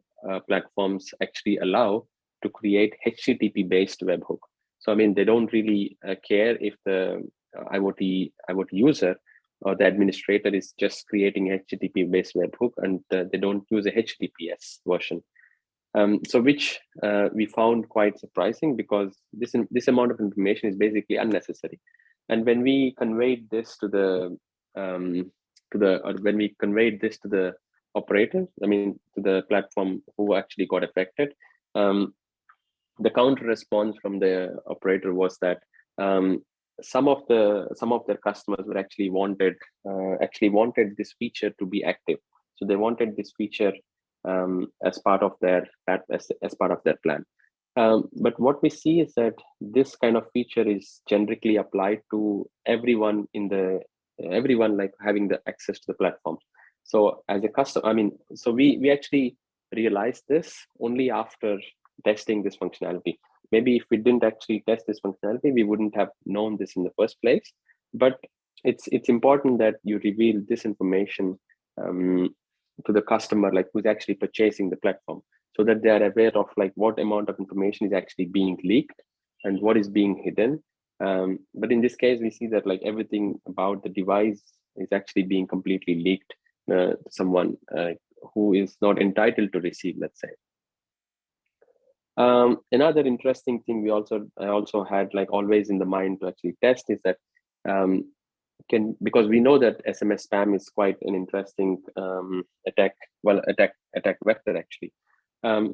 platforms actually allow to create HTTP-based webhook. So I mean, they don't really care if the IoT user or the administrator is just creating HTTP-based webhook, and they don't use a HTTPS version. So which we found quite surprising, because this amount of information is basically unnecessary. And when we conveyed this to the operator, I mean to the platform who actually got affected, the counter response from the operator was that some of their customers were actually wanted this feature to be active. So they wanted this feature as part of their plan. But what we see is that this kind of feature is generically applied to everyone like having the access to the platform. So as a customer, I mean, so we actually realized this only after testing this functionality. Maybe if we didn't actually test this functionality, we wouldn't have known this in the first place. But it's important that you reveal this information to the customer, like who's actually purchasing the platform, so that they are aware of like what amount of information is actually being leaked and what is being hidden, But in this case, we see that like everything about the device is actually being completely leaked to someone who is not entitled to receive, let's say. Another interesting thing I also had like always in the mind to actually test is that because we know that SMS spam is quite an interesting attack vector actually.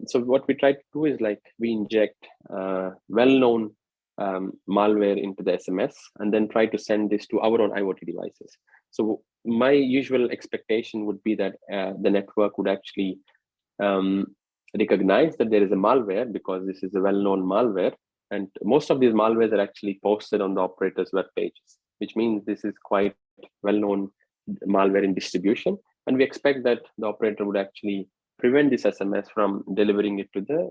So what we try to do is like we inject well-known malware into the SMS and then try to send this to our own IoT devices. So my usual expectation would be that the network would actually recognize that there is a malware because this is a well-known malware, and most of these malwares are actually posted on the operator's web pages, which means this is quite well-known malware in distribution, and we expect that the operator would actually prevent this SMS from delivering it to the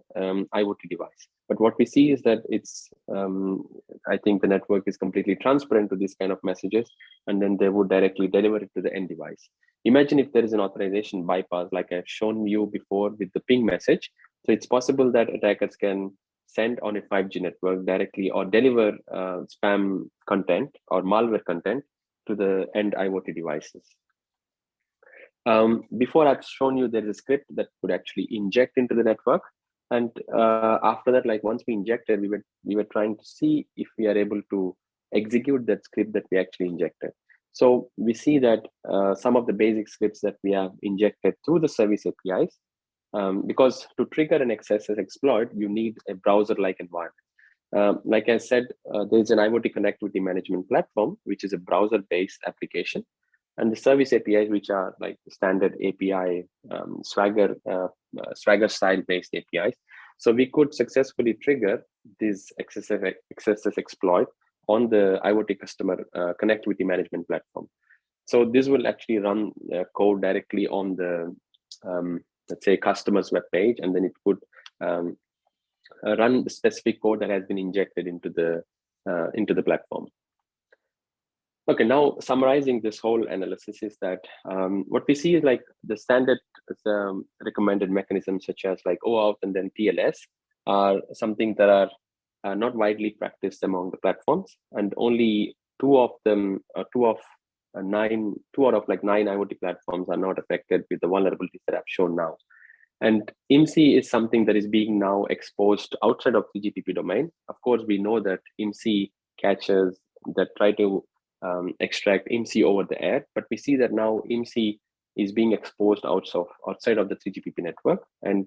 IoT device. But what we see is that it's, I think the network is completely transparent to these kind of messages, and then they would directly deliver it to the end device. Imagine if there is an authorization bypass, like I've shown you before with the ping message. So it's possible that attackers can send on a 5G network directly or deliver spam content or malware content to the end IoT devices. Before I've shown you there is a script that could actually inject into the network. And after that, like once we injected, we were trying to see if we are able to execute that script that we actually injected. So we see that some of the basic scripts that we have injected through the service APIs, because to trigger an XSS exploit, you need a browser-like environment. Like I said, there's an IoT connectivity management platform, which is a browser-based application, and the service APIs, which are like standard API, Swagger style-based APIs. So we could successfully trigger this XSS exploit on the IoT customer connectivity management platform. So this will actually run code directly on the, let's say, customer's web page, and then it could run the specific code that has been injected into the platform. Okay, now summarizing this whole analysis is that what we see is like the standard recommended mechanisms such as like OAuth and then TLS are something that are not widely practiced among the platforms, and only two out of nine IoT platforms are not affected with the vulnerabilities that I've shown now. And IMSI is something that is being now exposed outside of the GPP domain. Of course, we know that IMSI catches that try to extract IMSI over the air, but we see that now IMSI is being exposed outside of the 3GPP network, and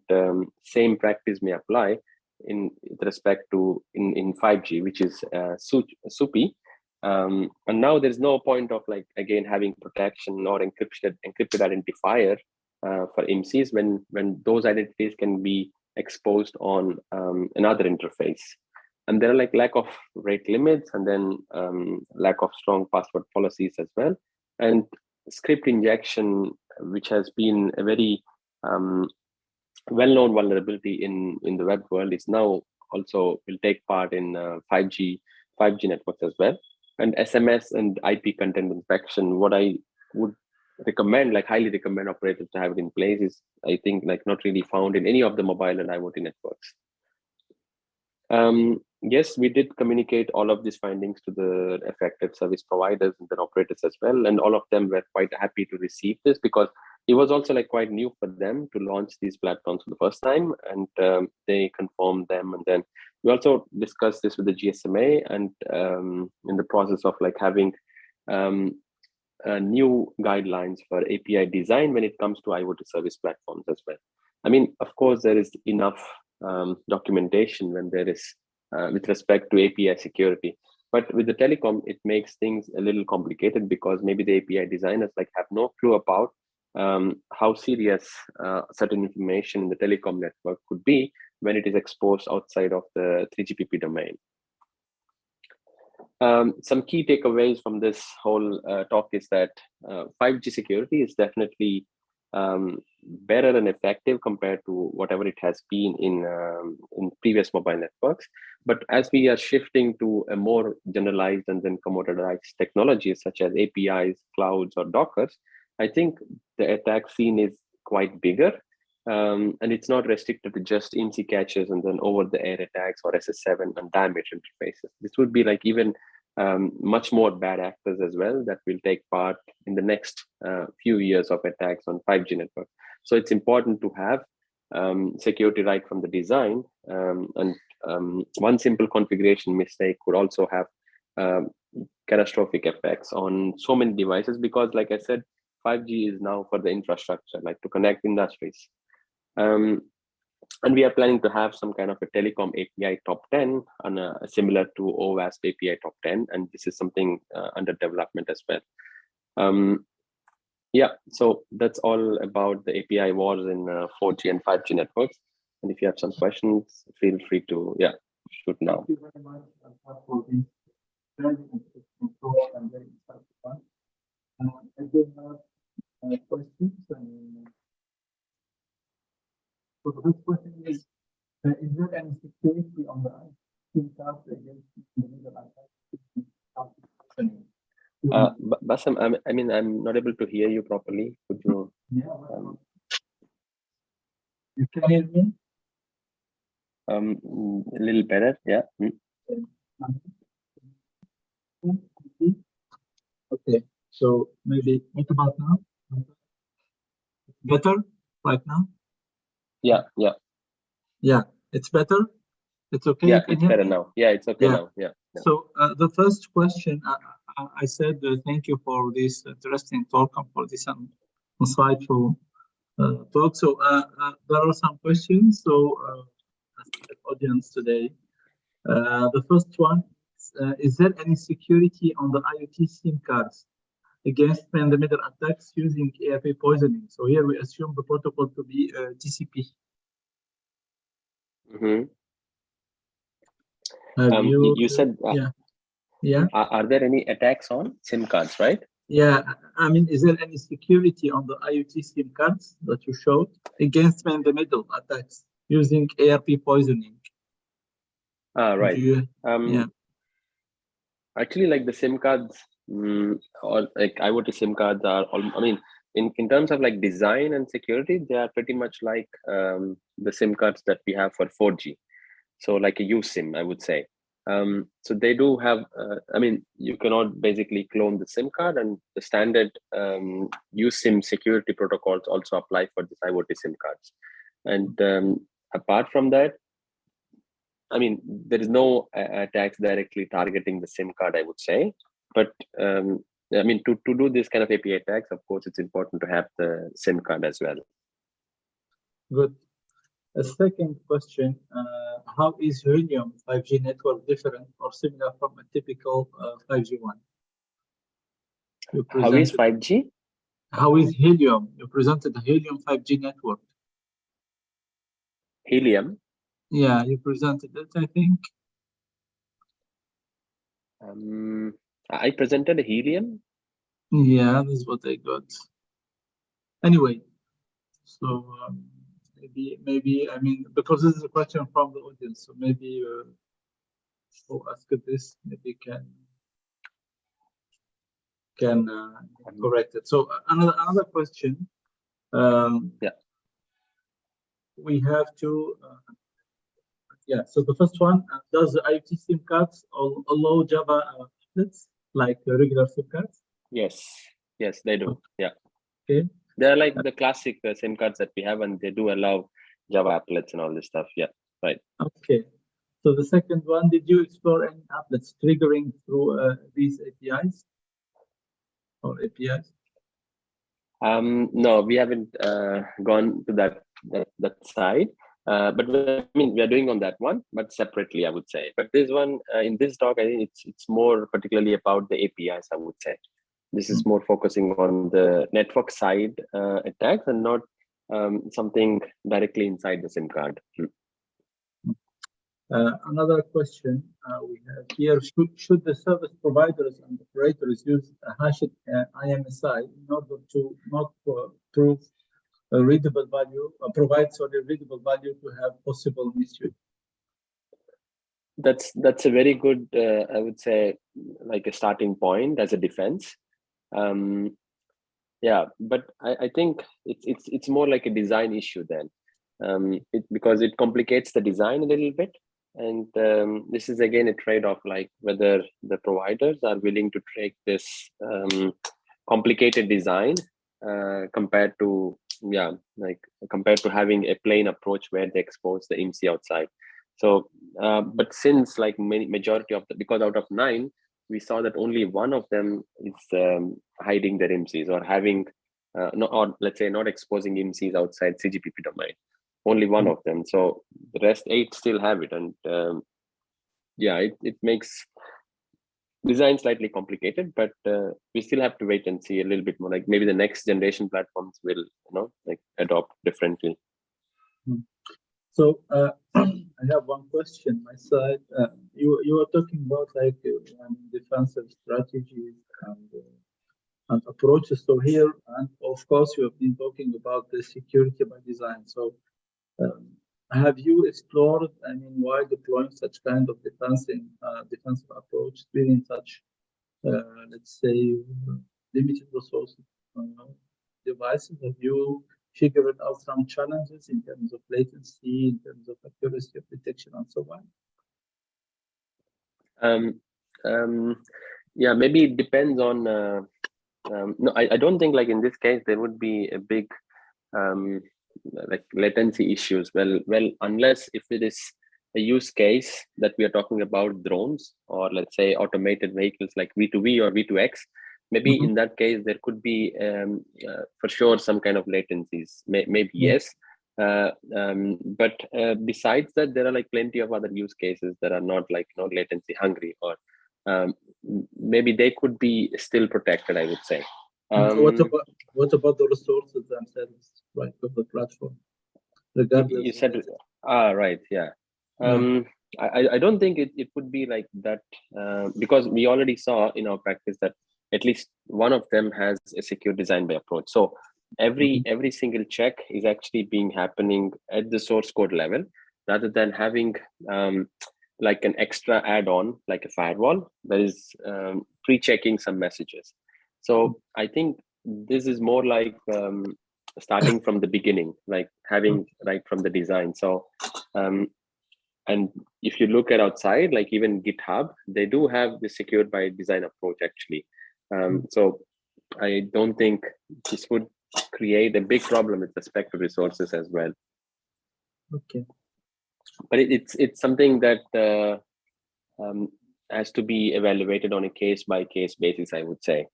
same practice may apply with respect to in 5G, which is SUPI. And now there's no point of like again having protection or encrypted identifier for IMSIs when those identities can be exposed on another interface. And there are like lack of rate limits, and then lack of strong password policies as well. And script injection, which has been a very well-known vulnerability in the web world, is now also will take part in 5G networks as well. And SMS and IP content inspection, what I would recommend, like highly recommend operators to have it in place, is I think like not really found in any of the mobile and IoT networks. Yes, we did communicate all of these findings to the affected service providers and then operators as well, and all of them were quite happy to receive this because it was also like quite new for them to launch these platforms for the first time, and they confirmed them. And then we also discussed this with the GSMA, and in the process of like having new guidelines for API design when it comes to IoT service platforms as well. I mean, of course, there is enough documentation when there is with respect to API security, but with the telecom, it makes things a little complicated because maybe the API designers like have no clue about how serious certain information in the telecom network could be when it is exposed outside of the 3GPP domain. Some key takeaways from this whole talk is that 5G security is definitely better and effective compared to whatever it has been in previous mobile networks. But as we are shifting to a more generalized and then commoditized technologies such as APIs, clouds, or Dockers, I think the attack scene is quite bigger. And it's not restricted to just INSI caches and then over-the-air attacks or SS7 and damaged interfaces. This would be like even much more bad actors as well that will take part in the next few years of attacks on 5G networks. So it's important to have security right from the design, and one simple configuration mistake could also have catastrophic effects on so many devices, because like I said, 5G is now for the infrastructure, like to connect industries. And we are planning to have some kind of a telecom API top 10 and similar to OWASP API top 10. And this is something under development as well. Yeah, so that's all about the API wars in 4G and 5G networks. And if you have some questions, feel free to, shoot now. Thank you very much for this very interesting talk and very insightful one. I do have questions. So the first question is there any security on the SIM card against the middle attack? Bassam, I mean, I'm not able to hear you properly. Could you? Yeah. You can hear me? A little better, yeah. Okay, so maybe what about now? Better right now? Yeah. Yeah, it's better. It's okay. Yeah, it's better now. Yeah, it's okay now. Yeah. So the first question, I said thank you for this interesting talk and for this insightful talk. So there are some questions. So audience today, the first one is there any security on the IoT SIM cards against man-in-the-middle attacks using ARP poisoning? So here we assume the protocol to be TCP. You said, yeah. Are there any attacks on SIM cards, right? Yeah, I mean, is there any security on the IoT SIM cards that you showed against man-in-the-middle attacks using ARP poisoning? Right. Yeah. Actually, like the SIM cards, or like IoT SIM cards are, I mean, in terms of like design and security, they are pretty much like the SIM cards that we have for 4G. So like a USIM, I would say. So they do have, I mean, you cannot basically clone the SIM card, and the standard USIM security protocols also apply for this IoT SIM cards. And apart from that, I mean, there is no attacks directly targeting the SIM card, I would say. But I mean, to do this kind of API attacks, of course, it's important to have the SIM card as well. Good. A second question, how is Helium 5G network different or similar from a typical 5G one? How is 5G? How is Helium? You presented the Helium 5G network. Helium? Yeah, you presented it, I think. I presented a Helium? Yeah, this is what I got. Anyway, so maybe I mean, because this is a question from the audience, so maybe we'll ask this, maybe can correct it. So another question. Yeah. We have to. Yeah. So the first one, does the IoT SIM cards allow Java applets like regular SIM cards? Yes, they do. Okay. Yeah. Okay. They're like the classic SIM cards that we have, and they do allow Java applets and all this stuff. Yeah, right. Okay. So the second one, did you explore any applets triggering through these APIs or APIs? No, we haven't gone to that side. But I mean, we are doing on that one, but separately, I would say. But this one, in this talk, I think it's more particularly about the APIs, I would say. This is more focusing on the network side attacks and not something directly inside the SIM card. Another question we have here, should the service providers and operators use a hashed IMSI in order to not prove a readable value, provide readable value to have possible misuse? That's a very good, I would say, like a starting point as a defense. Yeah, but I think it's more like a design issue then, because it complicates the design a little bit. And this is again a trade-off, like whether the providers are willing to take this complicated design compared to having a plain approach where they expose the IMSI outside. So, but since like majority of because out of 9, we saw that only one of them is hiding their IMSIs or having, or let's say not exposing IMSIs outside CGPP domain. Only one of them. So the rest 8 still have it, and yeah, it makes design slightly complicated. But we still have to wait and see a little bit more. Like maybe the next generation platforms will, like adopt differently. So I have one question my side. You were talking about like defensive strategies and approaches. So here, and of course, you have been talking about the security by design. So have you explored, I mean, why deploying such kind of defensive approach within such, let's say, limited resources devices? Have you figured out some challenges in terms of latency, in terms of accuracy of detection, and so on? Yeah, maybe it depends on. No, I don't think like in this case there would be a big like latency issues. Well, unless if it is a use case that we are talking about drones or let's say automated vehicles like V2V or V2X, maybe in that case there could be for sure some kind of latencies. Maybe yes. But besides that, there are like plenty of other use cases that are not like latency hungry, or maybe they could be still protected, I would say. What about the resources themselves, right, of the platform? Regardless, you said, right, yeah. I don't think it would be like that, because we already saw in our practice that at least one of them has a secure design by approach. So every single check is actually happening at the source code level, rather than having like an extra add-on like a firewall that is pre-checking some messages. So I think this is more like starting from the beginning, like having right from the design. So and if you look at outside, like even GitHub, they do have the secured by design approach actually. So I don't think this would create a big problem with respect to resources as well. Okay. But it's something that has to be evaluated on a case by case basis, I would say.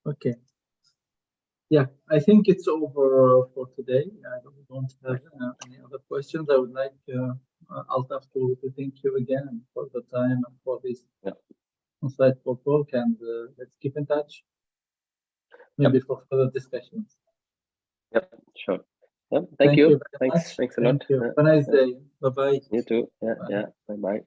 Okay. Yeah, I think it's over for today. I don't have any other questions. I would like Altaf to thank you again for the time and for this insightful talk, and let's keep in touch, maybe for further discussions. Yep, sure. Thank you. Thanks a lot. Thank you. Have a nice day. Bye-bye. You too. Yeah. Bye-bye.